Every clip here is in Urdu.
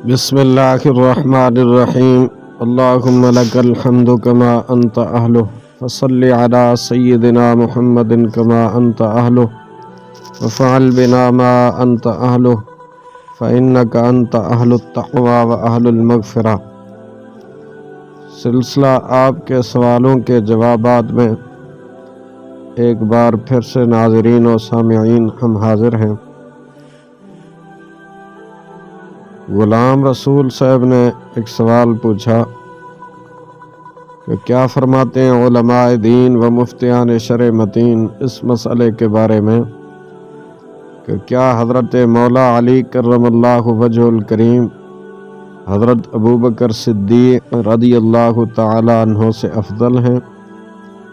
بسم اللہ الرحمن الرحیم اللہم لک الحمد کما انت اہلہ فصل علی سیدنا محمد کما انت اہلہ وفعل بنا ما انت اہلہ فإنک انت اہل التقوی و اہل المغفرہ۔ سلسلہ آپ کے سوالوں کے جوابات میں ایک بار پھر سے ناظرین و سامعین ہم حاضر ہیں۔ غلام رسول صاحب نے ایک سوال پوچھا کہ کیا فرماتے ہیں علماء دین و مفتیان شرع متین اس مسئلے کے بارے میں کہ کیا حضرت مولا علی کرم اللہ وجہ الکریم حضرت ابوبکر صدیق رضی اللہ تعالی عنہ سے افضل ہیں،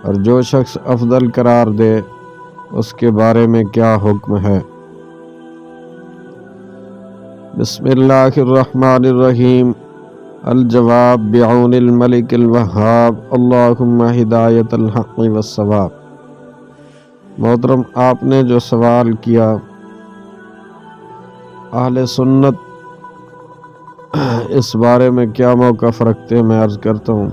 اور جو شخص افضل قرار دے اس کے بارے میں کیا حکم ہے؟ بسم اللہ الرحمن الرحیم۔ الجواب بعون الملک الوہاب، اللہم ہدایت الحق والصواب۔ محترم، آپ نے جو سوال کیا، اہل سنت اس بارے میں کیا موقف رکھتے ہیں، میں عرض کرتا ہوں۔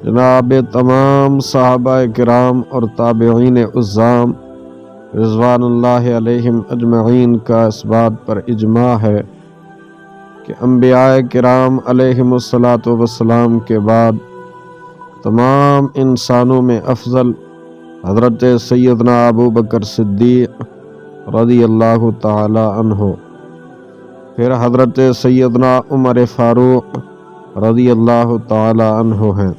جناب تمام صحابہ کرام اور تابعین عظام رضوان اللہ علیہم اجمعین کا اس بات پر اجماع ہے کہ انبیاء کرام علیہم الصلاۃ والسلام کے بعد تمام انسانوں میں افضل حضرت سیدنا ابوبکر صدیق رضی اللہ تعالی عنہ، پھر حضرت سیدنا عمر فاروق رضی اللہ تعالی عنہ ہیں،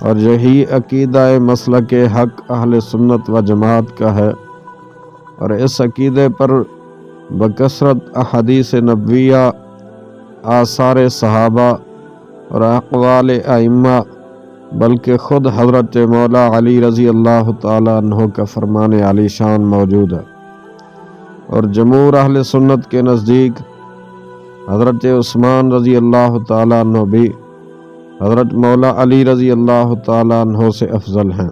اور یہی عقیدہ مسلک حق اہل سنت و جماعت کا ہے، اور اس عقیدے پر بکثرت احادیث نبویہ، آثار صحابہ اور اقوال ائمہ، بلکہ خود حضرت مولا علی رضی اللہ تعالی عنہ کا فرمان علی شان موجود ہے۔ اور جمہور اہل سنت کے نزدیک حضرت عثمان رضی اللہ تعالی عنہ بھی حضرت مولا علی رضی اللہ تعالی عنہ سے افضل ہیں۔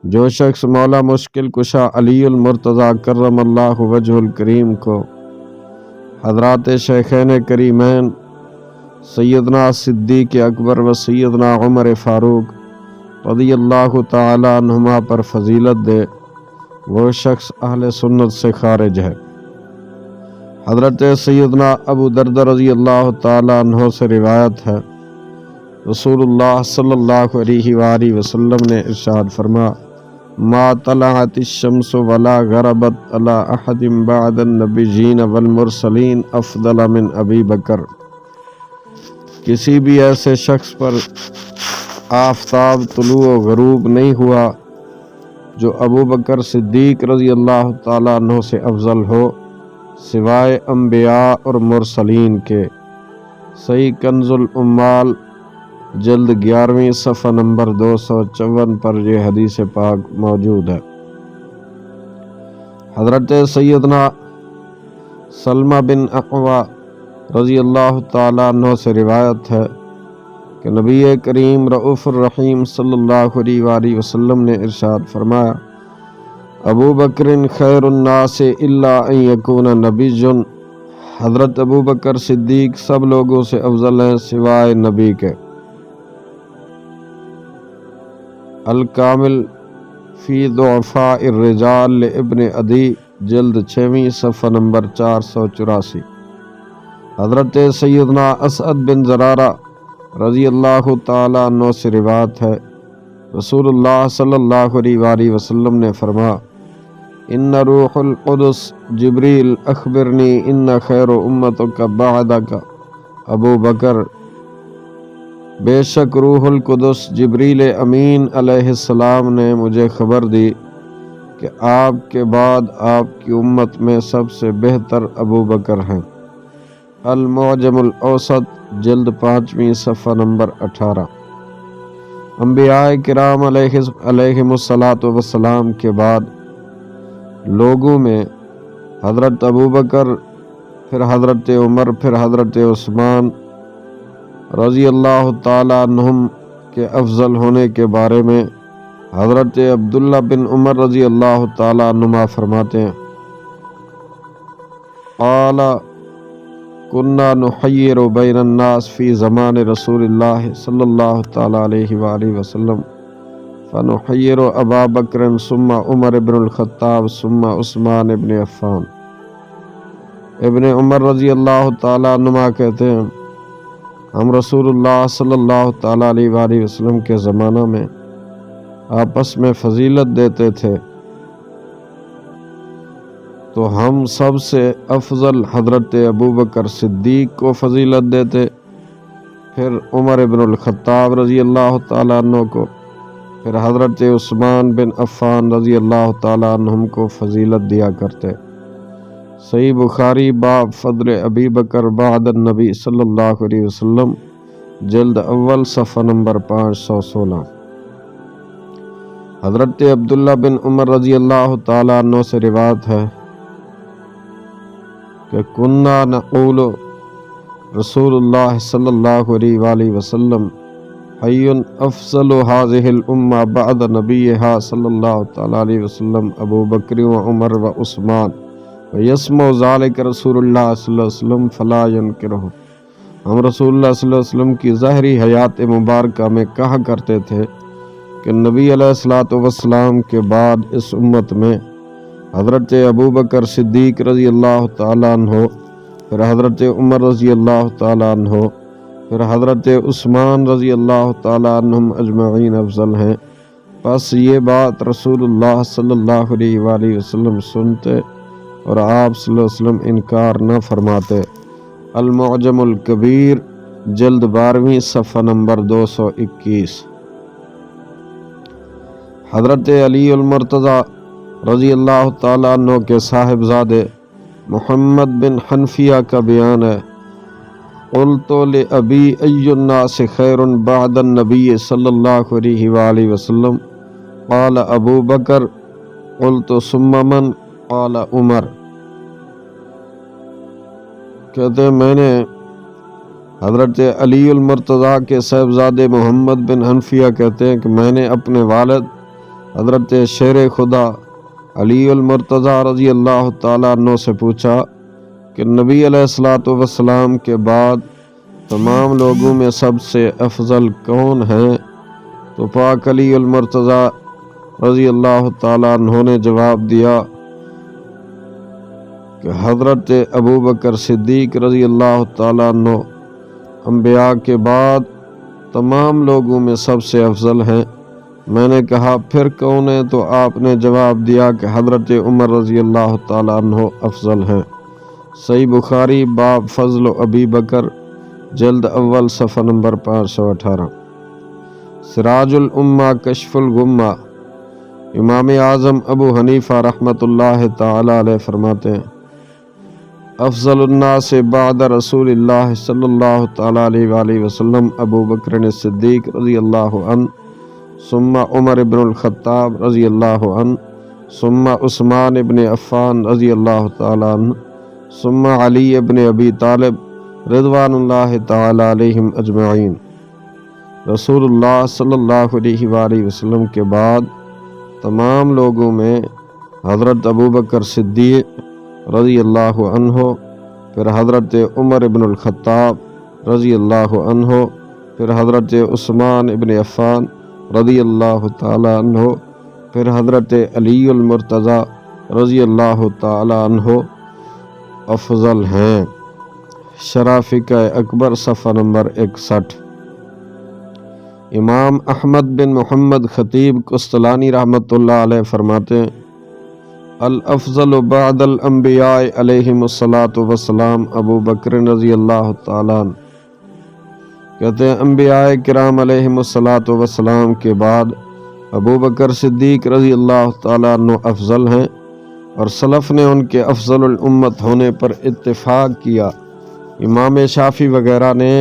جو شخص مولا مشکل کشا علی المرتضیٰ کرم اللہ وجہ الکریم کو حضرات شیخین کریمین سیدنا صدیق اکبر و سیدنا عمر فاروق رضی اللہ تعالی عنہما پر فضیلت دے، وہ شخص اہل سنت سے خارج ہے۔ حضرت سیدنا ابو دردہ رضی اللہ تعالی عنہ سے روایت ہے، رسول اللہ صلی اللہ علیہ وآلہ وسلم نے ارشاد فرمایا: ما طلعت الشمس ولا غربت على احد بعد النبیین والمرسلین افضل من ابی بکر۔ کسی بھی ایسے شخص پر آفتاب طلوع و غروب نہیں ہوا جو ابو بکر صدیق رضی اللہ تعالیٰ عنہ سے افضل ہو، سوائے انبیاء اور مرسلین کے۔ صحیح کنز العمال جلد 11ویں صفحہ نمبر 254 پر یہ حدیث پاک موجود ہے۔ حضرت سیدنا سلمہ بن اقویٰ رضی اللہ تعالیٰ عنہ سے روایت ہے کہ نبی کریم رؤوف الرحیم صلی اللہ علیہ وآلہ وسلم نے ارشاد فرمایا: ابو بکر خیر الناس الا ان یکون نبی۔ حضرت ابو بکر صدیق سب لوگوں سے افضل ہیں سوائے نبی کے۔ الکامل فی ضعفاء الرجال لابن عدی جلد 6ویں صفحہ نمبر 484۔ حضرت سیدنا اسعد بن زرارہ رضی اللہ تعالی عنہ سے روایت ہے، رسول اللہ صلی اللہ علیہ وآلہ وسلم نے فرمایا: ان روح القدس جبریل اخبرنی ان خیر امتک بعدک ابو بکر۔ بے شک روح القدس جبریل امین علیہ السلام نے مجھے خبر دی کہ آپ کے بعد آپ کی امت میں سب سے بہتر ابو بکر ہیں۔ المعجم الاوسط جلد 5ویں صفحہ نمبر 18۔ انبیاء کرام علیہم الصلاۃ والسلام کے بعد لوگوں میں حضرت ابو بکر، پھر حضرت عمر، پھر حضرت عثمان رضی اللہ تعالی عنہم کے افضل ہونے کے بارے میں حضرت عبداللہ بن عمر رضی اللہ تعالی عنہما فرماتے ہیں: قال كنا نحير بين الناس في زمان رسول الله صلى الله تعالى عليه وآله وسلم فنحير أبا بكر ثم عمر بن الخطاب ثم عثمان بن عفان۔ ابن عمر رضی اللہ تعالیٰ عنہما کہتے ہیں ہم رسول اللہ صلی اللہ تعالیٰ علیہ وآلہ وسلم کے زمانہ میں آپس میں فضیلت دیتے تھے تو ہم سب سے افضل حضرت ابوبکر صدیق کو فضیلت دیتے، پھر عمر بن الخطاب رضی اللہ تعالیٰ عنہ کو، پھر حضرت عثمان بن عفان رضی اللہ تعالیٰ عنہم کو فضیلت دیا کرتے۔ صحیح بخاری باب فضل ابی بکر بعد النبی صلی اللہ علیہ وسلم، جلد اول صفحہ نمبر 516۔ حضرت عبداللہ بن عمر رضی اللہ تعالیٰ عنہ سے روایت ہے کہ کننا نقول رسول اللہ صلی اللہ علیہ وآلہ وسلم حی افضل هذه الامہ بعد نبیہا صلی اللہ تعالیٰ علیہ وسلم ابو بکر و عمر و عثمان ویسمع ذالک رسول اللہ صلی اللہ علیہ وسلم فلا ینکرہ۔ ہم رسول اللہ صلی اللہ علیہ وسلم کی ظاہری حیات مبارکہ میں کہا کرتے تھے کہ نبی علیہ الصلوۃ والسلام کے بعد اس امت میں حضرت ابوبکر صدیق رضی اللہ تعالیٰ عنہ، پھر حضرت عمر رضی اللہ تعالیٰ عنہ، پھر حضرت عثمان رضی اللہ تعالیٰ عنہم اجمعین افضل ہیں۔ پس یہ بات رسول اللہ صلی اللہ علیہ وآلہ وسلم سنتے اور آپ صلی اللہ علیہ وسلم انکار نہ فرماتے۔ المعجم الکبیر جلد 12 صفحہ نمبر 221۔ حضرت علی المرتضی رضی اللہ تعالیٰ عنہ کے صاحبزادے محمد بن حنفیہ کا بیان ہے، قلت لأبی ای الناس خیر بعد النبی صلی اللہ علیہ وآلہ وسلم قال ابو بکر قلت ثم من قال عمر۔ کہتے ہیں میں نے حضرت علی المرتضی کے صاحبزادے محمد بن حنفیہ کہتے ہیں کہ میں نے اپنے والد حضرت شیر خدا علی المرتضی رضی اللہ تعالیٰ عنہ سے پوچھا کہ نبی علیہ الصلوۃ والسلام کے بعد تمام لوگوں میں سب سے افضل کون ہیں؟ تو پاک علی المرتضی رضی اللہ تعالیٰ عنہ نے جواب دیا کہ حضرت ابوبکر صدیق رضی اللہ تعالیٰ عنہ انبیاء کے بعد تمام لوگوں میں سب سے افضل ہیں۔ میں نے کہا پھر کون ہے؟ تو آپ نے جواب دیا کہ حضرت عمر رضی اللہ تعالیٰ عنہ افضل ہیں۔ صحیح بخاری باب فضل ابی بکر جلد اول صفحہ نمبر 518۔ سراج الامہ کشف الغمہ امام اعظم ابو حنیفہ رحمۃ اللہ تعالی علیہ فرماتے ہیں افضل الناس بعد رسول اللہ صلی اللہ تعالی علیہ وآلہ وسلم ابو بکر صدیق رضی اللہ عنہ ثم عمر بن الخطاب رضی اللہ عنہ ثم عثمان بن عفان رضی اللہ تعالی عنہ ثم علی بن ابی طالب رضوان اللہ تعالی علیہم اجمعین۔ رسول اللہ صلی اللہ علیہ وآلہ وسلم کے بعد تمام لوگوں میں حضرت ابوبکر صدیق رضی اللہ عنہ، پھر حضرت عمر بن الخطاب رضی اللہ عنہ، پھر حضرت عثمان بن عفان رضی اللہ تعالی عنہ، پھر حضرت علی المرتضی رضی اللہ تعالی عنہ افضل ہیں۔ شرح فقہ اکبر صفحہ نمبر 61۔ امام احمد بن محمد خطیب قسطلانی رحمۃ اللہ علیہ فرماتے ہیں الافضل بعد الانبیاء علیہم الصلاۃ والسلام ابو بکر رضی اللہ تعالیٰ عنہ۔ کہتے ہیں انبیاء کرام علیہم الصلاۃ والسلام کے بعد ابو بکر صدیق رضی اللہ تعالیٰ عنہ افضل ہیں، اور سلف نے ان کے افضل الامت ہونے پر اتفاق کیا۔ امام شافعی وغیرہ نے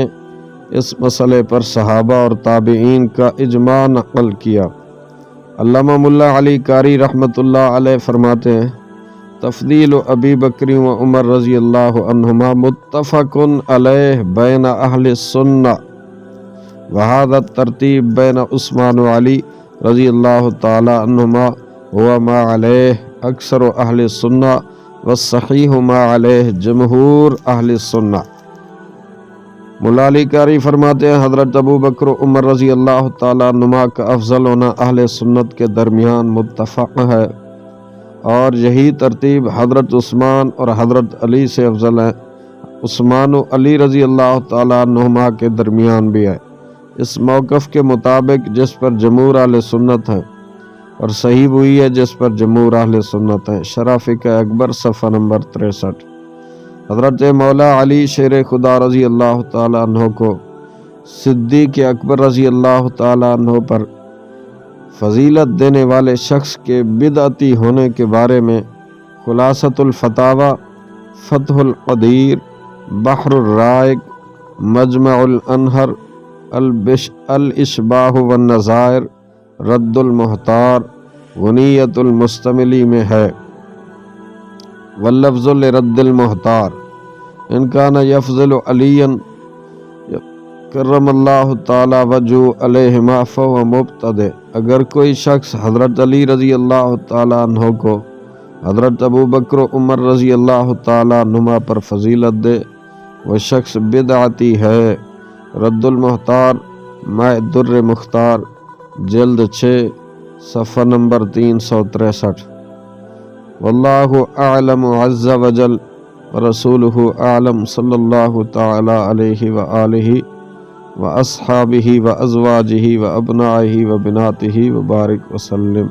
اس مسئلے پر صحابہ اور تابعین کا اجماع نقل کیا۔ علامہ ملا علی قاری رحمۃ اللہ علیہ فرماتے ہیں تفضیل ابی بکر و عمر رضی اللہ عنہما متفق علیہ بین اہل السنہ، وہذا الترتیب بین عثمان و علی رضی اللہ تعالی عنہما ہوا ما علیہ اکثر اہل السنہ والصحیح ما علیہ جمہور اہل السنہ۔ مولا علی قاری فرماتے ہیں حضرت ابو بکر و عمر رضی اللہ تعالیٰ عنہما کا افضل ہونا اہل سنت کے درمیان متفق ہے، اور یہی ترتیب حضرت عثمان اور حضرت علی سے افضل ہے۔ عثمان و علی رضی اللہ تعالیٰ عنہما کے درمیان بھی ہے، اس موقف کے مطابق جس پر جمہور اہل سنت ہیں، اور صحیح ہوئی ہے جس پر جمہور اہل سنت ہیں۔ شرح فقہ اکبر صفحہ نمبر 63۔ حضرت مولا علی شیر خدا رضی اللہ تعالیٰ عنہ کو صدیق اکبر رضی اللہ تعالیٰ عنہ پر فضیلت دینے والے شخص کے بدعتی ہونے کے بارے میں خلاصۃ الفتاوی، فتح القدیر، بحر الرائق، مجمع الانہر، الاشباح والنظائر، رد المحتار، غنیت المستملی میں ہے۔ واللفظ لرد المحتار ان کان یفضل علی کرم اللہ تعالی وجہ علیہما فہو مبتدع۔ اگر کوئی شخص حضرت علی رضی اللہ تعالی عنہ کو حضرت ابو بکر و عمر رضی اللہ تعالی عنہما پر فضیلت دے، وہ شخص بدعتی ہے۔ رد المحتار، ماء در مختار، جلد 6، صفحہ نمبر 363۔ واللہ اعلم عز وجل ورسولہ اعلم، صلی اللہ تعالی علیہ وآلہ واصحابہ وازواجہ وابنائہ وبناتہ وبارک وسلم۔